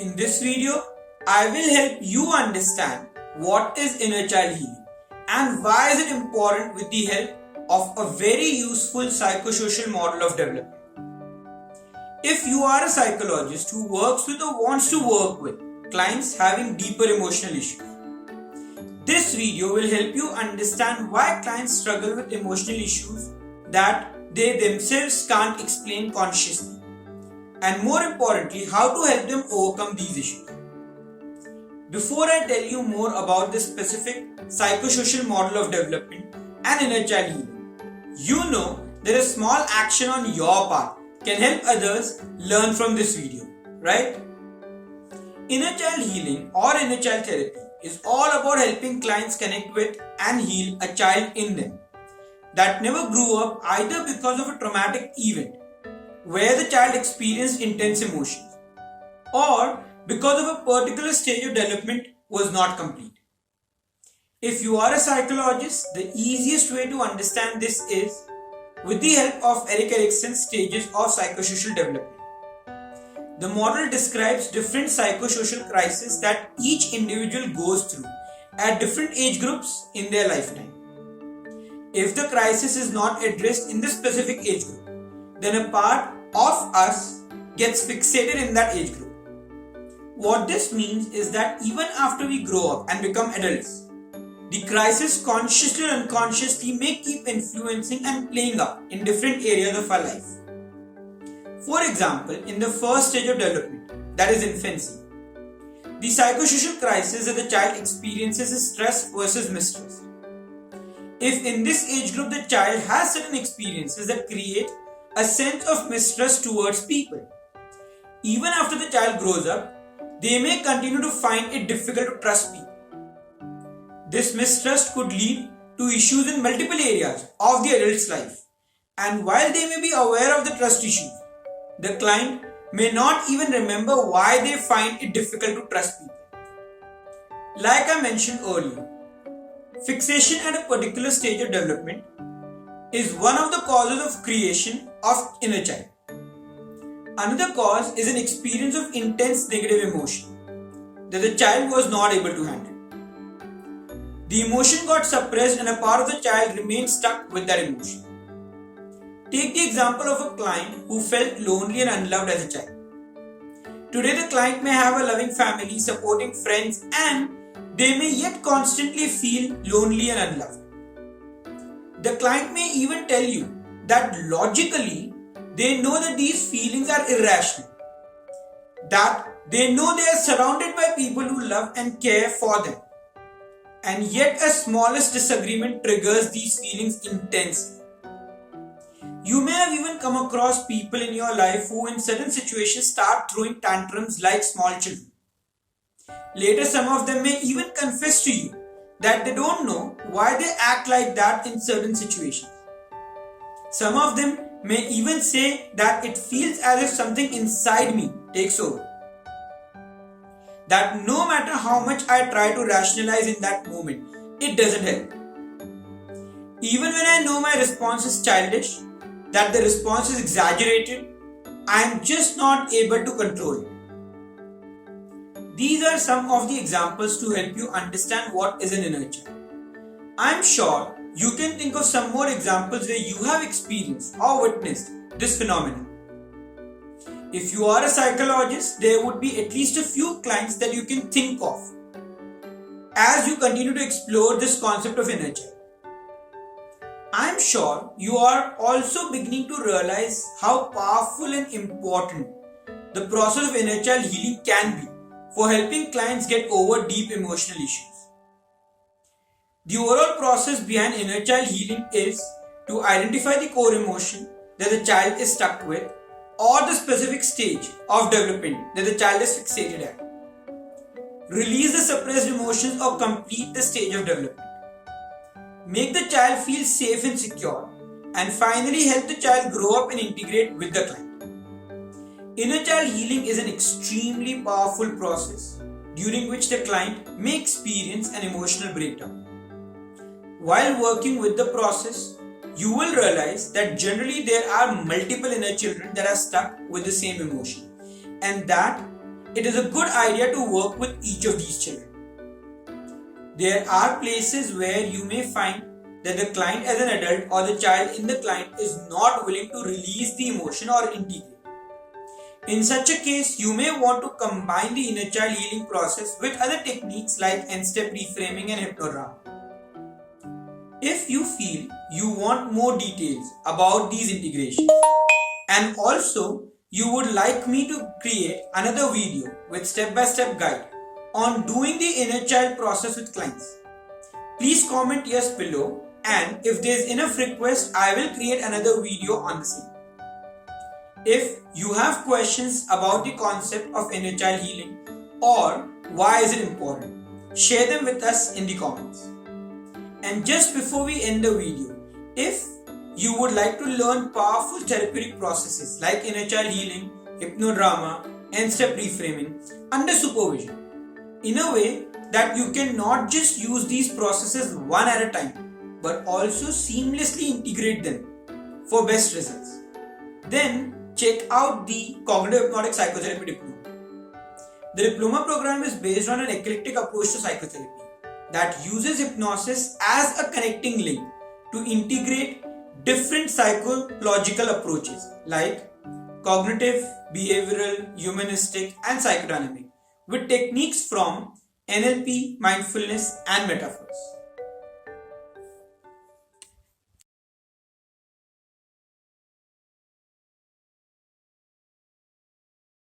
In this video, I will help you understand what is inner child healing and why is it important with the help of a very useful psychosocial model of development. If you are a psychologist who works with or wants to work with clients having deeper emotional issues, this video will help you understand why clients struggle with emotional issues that they themselves can't explain consciously, and more importantly, how to help them overcome these issues. Before I tell you more about this specific psychosocial model of development and inner child healing, you know that a small action on your part can help others learn from this video, right? Inner child healing or inner child therapy is all about helping clients connect with and heal a child in them that never grew up either because of a traumatic event where the child experienced intense emotions or because of a particular stage of development was not complete. If you are a psychologist, the easiest way to understand this is with the help of Erik Erikson's stages of psychosocial development. The model describes different psychosocial crises that each individual goes through at different age groups in their lifetime. If the crisis is not addressed in this specific age group, then a part of us gets fixated in that age group. What this means is that even after we grow up and become adults, the crisis consciously or unconsciously may keep influencing and playing up in different areas of our life. For example, in the first stage of development, that is infancy, the psychosocial crisis that the child experiences is stress versus mistrust. If in this age group the child has certain experiences that create a sense of mistrust towards people, even after the child grows up, they may continue to find it difficult to trust people. This mistrust could lead to issues in multiple areas of the adult's life, and while they may be aware of the trust issues, the client may not even remember why they find it difficult to trust people. Like I mentioned earlier, fixation at a particular stage of development is one of the causes of creation of inner child. Another cause is an experience of intense negative emotion that the child was not able to handle. The emotion got suppressed and a part of the child remained stuck with that emotion. Take the example of a client who felt lonely and unloved as a child. Today the client may have a loving family, supporting friends, and they may yet constantly feel lonely and unloved. The client may even tell you that logically they know that these feelings are irrational, that they know they are surrounded by people who love and care for them, and yet a smallest disagreement triggers these feelings intensely. You may have even come across people in your life who in certain situations start throwing tantrums like small children. Later, some of them may even confess to you that they don't know why they act like that in certain situations. Some of them may even say that it feels as if something inside me takes over. That no matter how much I try to rationalize in that moment, it doesn't help. Even when I know my response is childish, that the response is exaggerated, I am just not able to control it. These are some of the examples to help you understand what is an inner child. I am sure you can think of some more examples where you have experienced or witnessed this phenomenon. If you are a psychologist, there would be at least a few clients that you can think of as you continue to explore this concept of inner child. I am sure you are also beginning to realize how powerful and important the process of inner child healing can be for helping clients get over deep emotional issues. The overall process behind inner child healing is to identify the core emotion that the child is stuck with or the specific stage of development that the child is fixated at. Release the suppressed emotions or complete the stage of development. Make the child feel safe and secure, and finally help the child grow up and integrate with the client. Inner child healing is an extremely powerful process during which the client may experience an emotional breakdown. While working with the process, you will realize that generally there are multiple inner children that are stuck with the same emotion, and that it is a good idea to work with each of these children. There are places where you may find that the client as an adult or the child in the client is not willing to release the emotion or integrate. In such a case, you may want to combine the inner child healing process with other techniques like N-step reframing and hypnodrama. If you feel you want more details about these integrations and also you would like me to create another video with step-by-step guide on doing the inner child process with clients, please comment yes below, and if there is enough request, I will create another video on the same. If you have questions about the concept of inner child healing or why is it important, share them with us in the comments. And just before we end the video, if you would like to learn powerful therapeutic processes like inner child healing, hypnodrama, N-step reframing under supervision, in a way that you can not just use these processes one at a time, but also seamlessly integrate them for best results, then check out the Cognitive Hypnotic Psychotherapy Diploma. The diploma program is based on an eclectic approach to psychotherapy that uses hypnosis as a connecting link to integrate different psychological approaches like cognitive, behavioral, humanistic, and psychodynamic, with techniques from NLP, mindfulness, and metaphors.